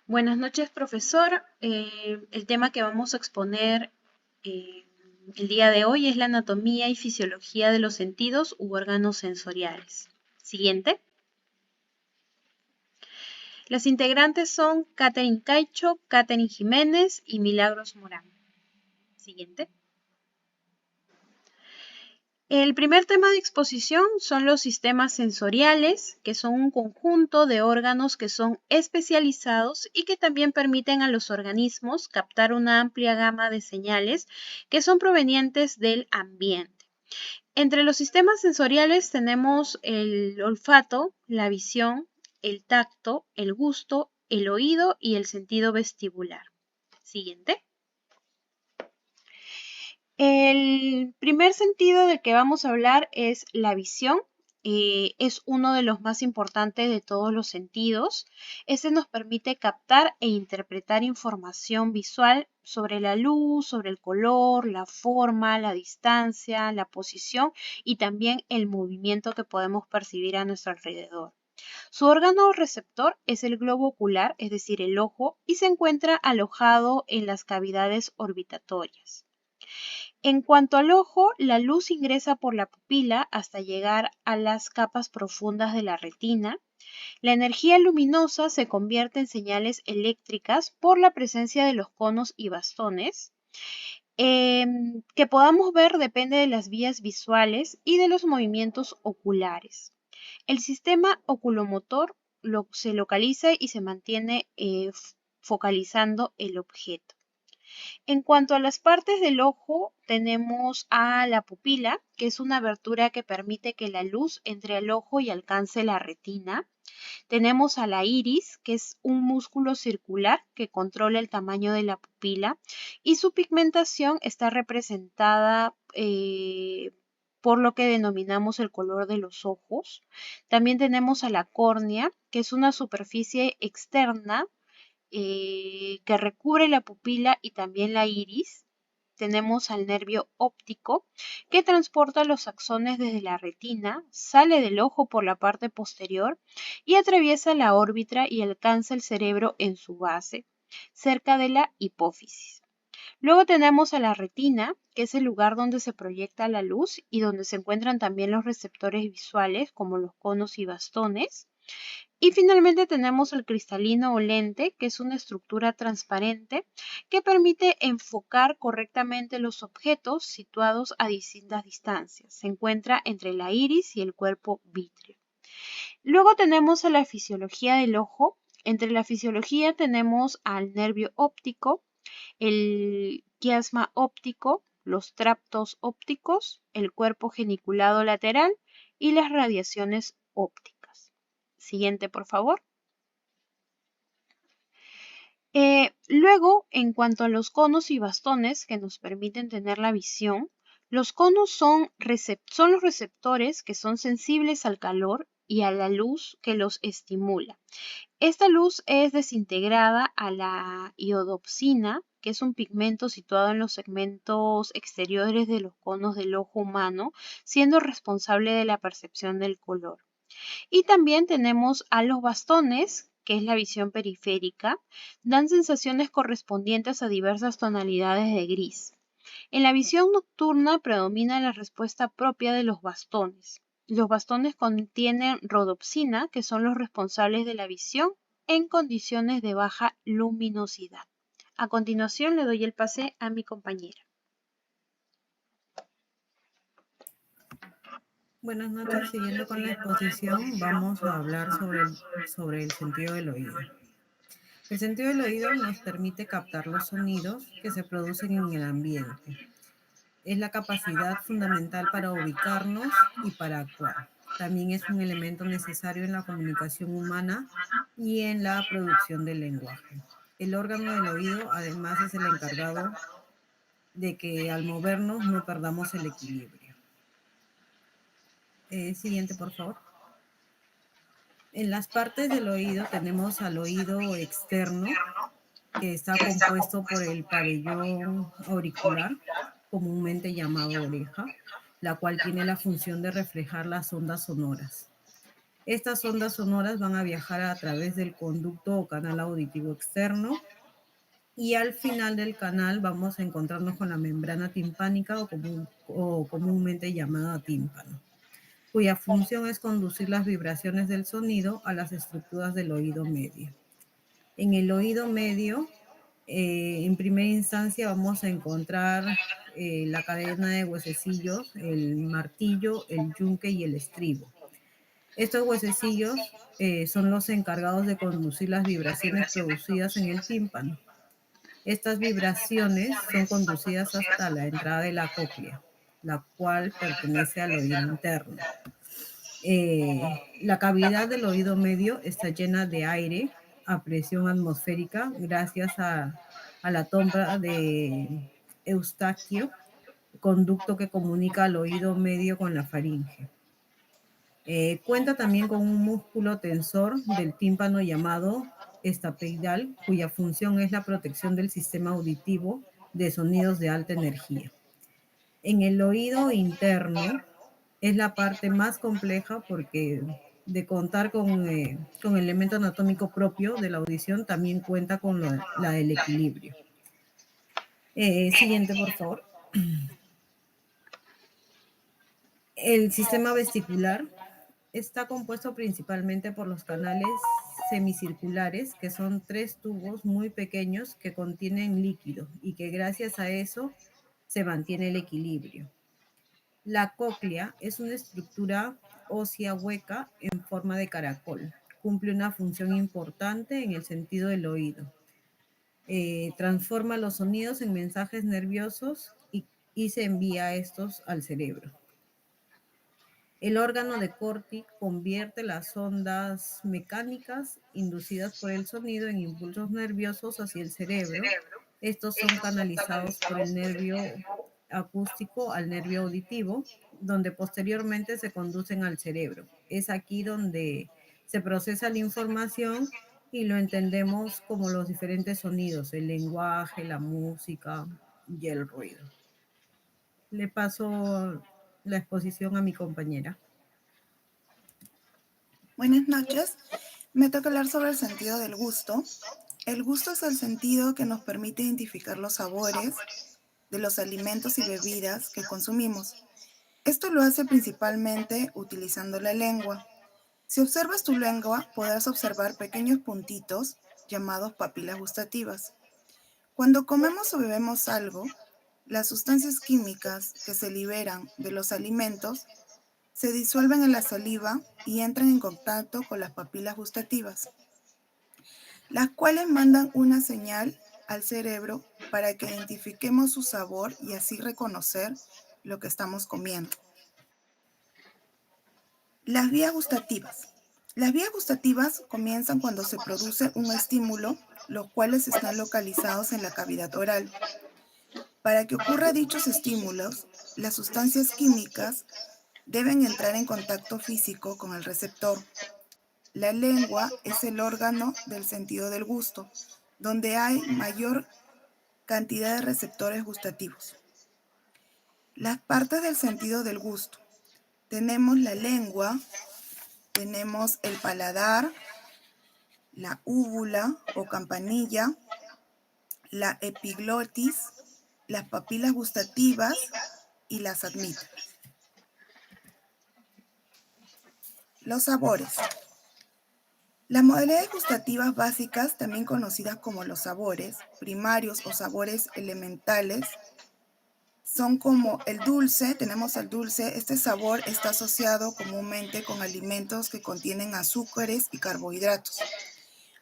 Buenas noches, profesor. El tema que vamos a exponer eh, el día de hoy es la anatomía y fisiología de los sentidos u órganos sensoriales. Siguiente. Las integrantes son Catherine Caicho, Catherine Jiménez y Milagros Morán. Siguiente. El primer tema de exposición son los sistemas sensoriales, que son un conjunto de órganos que son especializados y que también permiten a los organismos captar una amplia gama de señales que son provenientes del ambiente. Entre los sistemas sensoriales tenemos el olfato, la visión, el tacto, el gusto, el oído y el sentido vestibular. Siguiente. El primer sentido del que vamos a hablar es la visión. Es uno de los más importantes de todos los sentidos. Este nos permite captar e interpretar información visual sobre la luz, sobre el color, la forma, la distancia, la posición y también el movimiento que podemos percibir a nuestro alrededor. Su órgano receptor es el globo ocular, es decir, el ojo, y se encuentra alojado en las cavidades orbitatorias. En cuanto al ojo, la luz ingresa por la pupila hasta llegar a las capas profundas de la retina. La energía luminosa se convierte en señales eléctricas por la presencia de los conos y bastones. Que podamos ver depende de las vías visuales y de los movimientos oculares. El sistema oculomotor se localiza y se mantiene focalizando el objeto. En cuanto a las partes del ojo, tenemos a la pupila, que es una abertura que permite que la luz entre al ojo y alcance la retina. Tenemos a la iris, que es un músculo circular que controla el tamaño de la pupila y su pigmentación está representada por lo que denominamos el color de los ojos. También tenemos a la córnea, que es una superficie externa que recubre la pupila y también la iris. Tenemos al nervio óptico que transporta los axones desde la retina, sale del ojo por la parte posterior y atraviesa la órbita y alcanza el cerebro en su base, cerca de la hipófisis. Luego tenemos a la retina, que es el lugar donde se proyecta la luz y donde se encuentran también los receptores visuales como los conos y bastones. Y finalmente tenemos el cristalino o lente, que es una estructura transparente que permite enfocar correctamente los objetos situados a distintas distancias. Se encuentra entre la iris y el cuerpo vítreo. Luego tenemos a la fisiología del ojo. Entre la fisiología tenemos al nervio óptico, el quiasma óptico, los tractos ópticos, el cuerpo geniculado lateral y las radiaciones ópticas. Siguiente, por favor. Luego, en cuanto a los conos y bastones que nos permiten tener la visión, los conos son los receptores que son sensibles al calor y a la luz que los estimula. Esta luz es desintegrada a la iodopsina, que es un pigmento situado en los segmentos exteriores de los conos del ojo humano, siendo responsable de la percepción del color. Y también tenemos a los bastones, que es la visión periférica, dan sensaciones correspondientes a diversas tonalidades de gris. En la visión nocturna predomina la respuesta propia de los bastones. Los bastones contienen rodopsina, que son los responsables de la visión en condiciones de baja luminosidad. A continuación le doy el pase a mi compañera. Buenas noches, siguiendo con la exposición, vamos a hablar sobre el sentido del oído. El sentido del oído nos permite captar los sonidos que se producen en el ambiente. Es la capacidad fundamental para ubicarnos y para actuar. También es un elemento necesario en la comunicación humana y en la producción del lenguaje. El órgano del oído, además, es el encargado de que al movernos no perdamos el equilibrio. Siguiente, por favor. En las partes del oído tenemos al oído externo, que está compuesto por el pabellón auricular, comúnmente llamado oreja, la cual tiene la función de reflejar las ondas sonoras. Estas ondas sonoras van a viajar a través del conducto o canal auditivo externo y al final del canal vamos a encontrarnos con la membrana timpánica o comúnmente llamada tímpano, cuya función es conducir las vibraciones del sonido a las estructuras del oído medio. En el oído medio, en primera instancia vamos a encontrar la cadena de huesecillos, el martillo, el yunque y el estribo. Estos huesecillos son los encargados de conducir las vibraciones producidas en el tímpano. Estas vibraciones son conducidas hasta la entrada de la cóclea, la cual pertenece al oído interno. La cavidad del oído medio está llena de aire a presión atmosférica gracias a la trompa de Eustaquio, conducto que comunica al oído medio con la faringe. Cuenta también con un músculo tensor del tímpano llamado estapeidal, cuya función es la protección del sistema auditivo de sonidos de alta energía. En el oído interno es la parte más compleja porque de contar con el elemento anatómico propio de la audición, también cuenta con la del equilibrio. Siguiente, por favor. El sistema vestibular está compuesto principalmente por los canales semicirculares, que son 3 tubos muy pequeños que contienen líquido y que gracias a eso se mantiene el equilibrio. La cóclea es una estructura ósea hueca en forma de caracol. Cumple una función importante en el sentido del oído. Transforma los sonidos en mensajes nerviosos y se envía estos al cerebro. El órgano de Corti convierte las ondas mecánicas inducidas por el sonido en impulsos nerviosos hacia el cerebro. Estos son canalizados por el nervio acústico al nervio auditivo, donde posteriormente se conducen al cerebro. Es aquí donde se procesa la información y lo entendemos como los diferentes sonidos, el lenguaje, la música y el ruido. Le paso la exposición a mi compañera. Buenas noches. Me toca hablar sobre el sentido del gusto. El gusto es el sentido que nos permite identificar los sabores de los alimentos y bebidas que consumimos. Esto lo hace principalmente utilizando la lengua. Si observas tu lengua, podrás observar pequeños puntitos llamados papilas gustativas. Cuando comemos o bebemos algo, las sustancias químicas que se liberan de los alimentos se disuelven en la saliva y entran en contacto con las papilas gustativas, las cuales mandan una señal al cerebro para que identifiquemos su sabor y así reconocer lo que estamos comiendo. Las vías gustativas. Las vías gustativas comienzan cuando se produce un estímulo, los cuales están localizados en la cavidad oral. Para que ocurra dichos estímulos, las sustancias químicas deben entrar en contacto físico con el receptor. La lengua es el órgano del sentido del gusto, donde hay mayor cantidad de receptores gustativos. Las partes del sentido del gusto. Tenemos la lengua, tenemos el paladar, la úvula o campanilla, la epiglotis, las papilas gustativas y las admítalas. Los sabores. Las modalidades gustativas básicas, también conocidas como los sabores primarios o sabores elementales, son como el dulce. Tenemos el dulce. Este sabor está asociado comúnmente con alimentos que contienen azúcares y carbohidratos.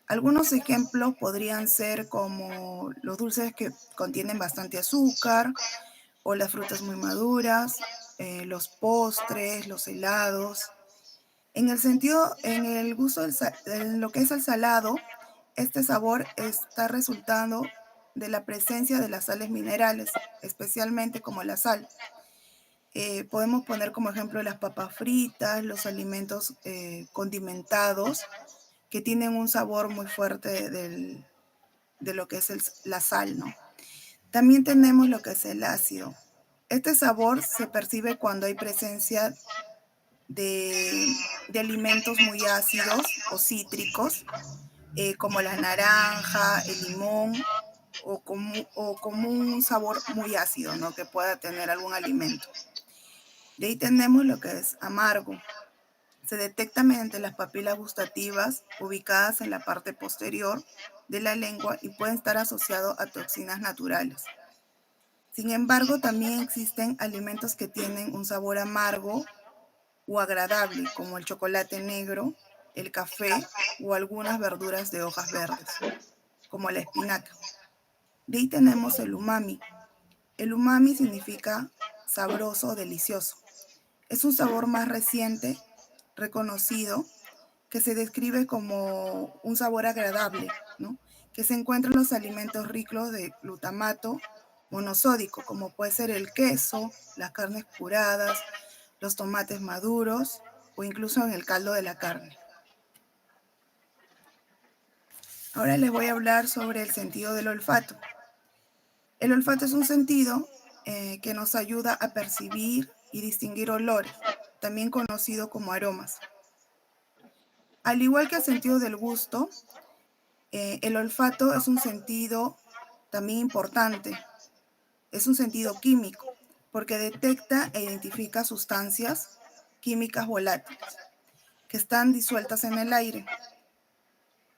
Algunos ejemplos podrían ser como los dulces que contienen bastante azúcar o las frutas muy maduras, los postres, los helados. En el gusto en lo que es el salado, este sabor está resultando de la presencia de las sales minerales, especialmente como la sal. Podemos poner como ejemplo las papas fritas, los alimentos condimentados, que tienen un sabor muy fuerte de lo que es la sal, ¿no? También tenemos lo que es el ácido. Este sabor se percibe cuando hay presencia de alimentos muy ácidos o cítricos, como la naranja, el limón, o como un sabor muy ácido, ¿no? Que pueda tener algún alimento. De ahí tenemos lo que es amargo. Se detecta mediante las papilas gustativas ubicadas en la parte posterior de la lengua y pueden estar asociados a toxinas naturales. Sin embargo, también existen alimentos que tienen un sabor amargo o agradable, como el chocolate negro, el café o algunas verduras de hojas verdes, como la espinaca. De ahí tenemos el umami. El umami significa sabroso o delicioso. Es un sabor más reciente, reconocido, que se describe como un sabor agradable, ¿no? Que se encuentra en los alimentos ricos de glutamato monosódico, como puede ser el queso, las carnes curadas, los tomates maduros o incluso en el caldo de la carne. Ahora les voy a hablar sobre el sentido del olfato. El olfato es un sentido que nos ayuda a percibir y distinguir olores, también conocido como aromas. Al igual que el sentido del gusto, el olfato es un sentido también importante, es un sentido químico, porque detecta e identifica sustancias químicas volátiles que están disueltas en el aire.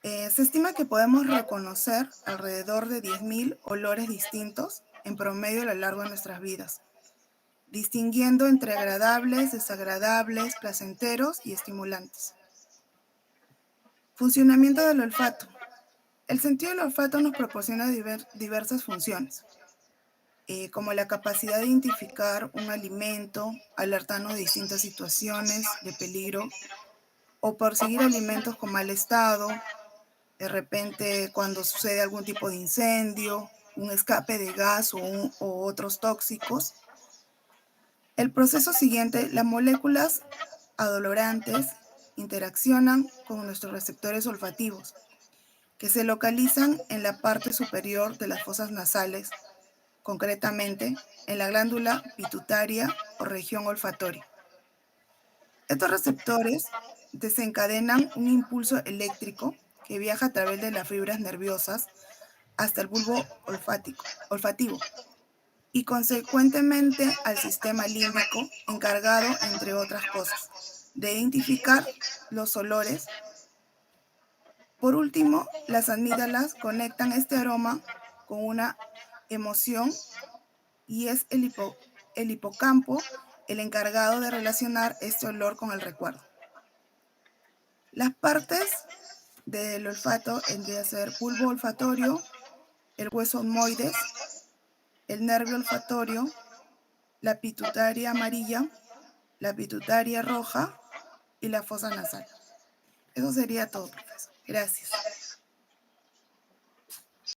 Se estima que podemos reconocer alrededor de 10.000 olores distintos en promedio a lo largo de nuestras vidas, distinguiendo entre agradables, desagradables, placenteros y estimulantes. Funcionamiento del olfato. El sentido del olfato nos proporciona diversas funciones, como la capacidad de identificar un alimento, alertarnos de distintas situaciones de peligro o perseguir alimentos con mal estado, de repente cuando sucede algún tipo de incendio, un escape de gas o otros tóxicos. El proceso siguiente, las moléculas adolorantes interaccionan con nuestros receptores olfativos, que se localizan en la parte superior de las fosas nasales, concretamente en la glándula pituitaria o región olfatoria. Estos receptores desencadenan un impulso eléctrico que viaja a través de las fibras nerviosas hasta el bulbo olfativo y consecuentemente al sistema límbico, encargado, entre otras cosas, de identificar los olores. Por último, las amígdalas conectan este aroma con una emoción y es el hipocampo el encargado de relacionar este olor con el recuerdo. Las partes del olfato vendrían a ser bulbo olfatorio, el hueso etmoides, el nervio olfatorio, la pituitaria amarilla, la pituitaria roja y la fosa nasal. Eso sería todo, profesor. Gracias.